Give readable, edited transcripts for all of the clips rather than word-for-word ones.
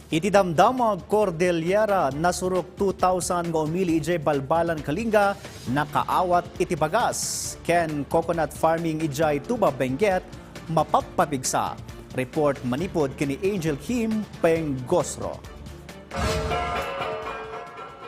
Iti damdamag Cordillera nasurok 2,000 nga umili ijay balbalan Kalinga nakaawat iti bagas. Ken coconut farming ijay tuba Benguet mapapabigsa. Report manipod kini Angel Kim Penggosro.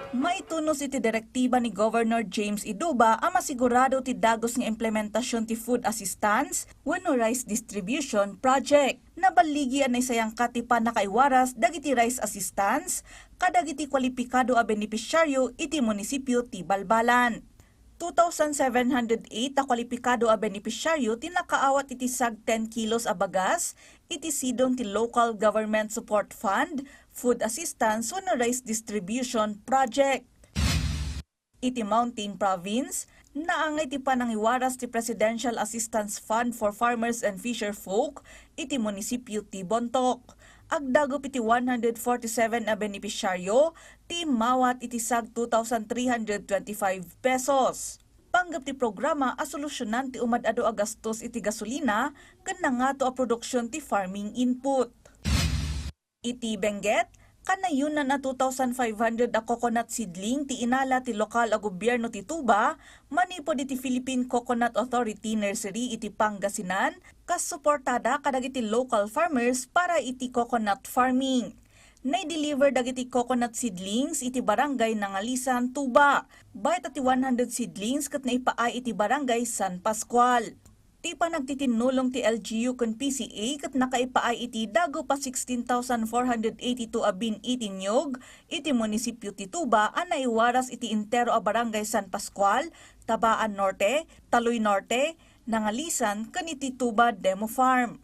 Maitunos iti direktiba ni Governor James Iduba ang masigurado ti dagos nga implementasyon ti food assistance wenno rice distribution project. Nabaligi anay sayang katipa nakaiwaras dagiti rice assistance kadagiti kwalipikado a benepisyaryo iti munisipyo ti Balbalan. 2,708 a kwalipikado a benepisyaryo tinakaawat iti sag 10 kilos a bagas iti sidong ti Local Government Support Fund Food Assistance wenno Rice Distribution Project. Iti Mountain Province, naangay ti panangiwaras ti Presidential Assistance Fund for Farmers and Fisherfolk iti munisipyo ti Bontoc. Agdagop iti 147 a benepisyaryo, ti mawat iti sag 2,325 pesos. Panggap ti programa a solusyonan ti umad-ado a gastos iti gasolina ken nangato a produksyon ti farming input. Iti Benguet, kanayunan na 2,500 a coconut seedling ti inala ti lokal a gobyerno ti Tuba, manipod iti Philippine Coconut Authority Nursery iti Pangasinan, kas suportada kadagiti local farmers para iti coconut farming. Nay-deliver dagiti coconut seedlings iti barangay Nangalisan, Tuba. Bayat ati 100 seedlings kat naipaay iti barangay San Pascual. Ti panagtitinulong ti LGU kun PCA kat nakaipaay iti dago pa 16,482 abin iti nyog iti munisipyo ti Tuba ang naiwaras iti intero a barangay San Pascual, Tabaan Norte, Taloy Norte, Nangalisan ken iti Tuba Demo Farm.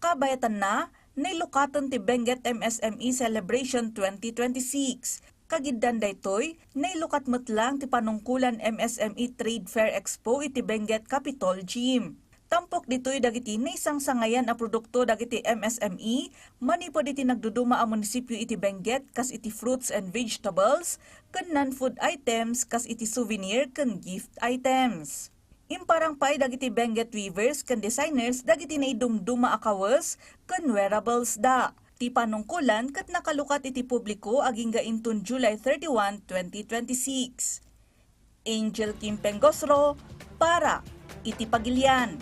Kabayatan na, nailukatan ti Benguet MSME Celebration 2026. Kagiddan daytoy, nailukat metlang ti panungkulan MSME Trade Fair Expo iti Benguet Capitol Gym. Tampok ditoy dagiti naisang sangayan a produkto dagiti MSME, manipod iti nagduduma a munisipyo iti Benguet kas iti fruits and vegetables, ken non-food items kas iti souvenir ken gift items. Imparang pay dagiti Benguet weavers ken designers dagiti naidumduma a kawas ken wearables da. Ti panungkulan kat nakalukat iti publiko aging gaintun July 31, 2026. Angel Kim Penggosro para iti Pagilian.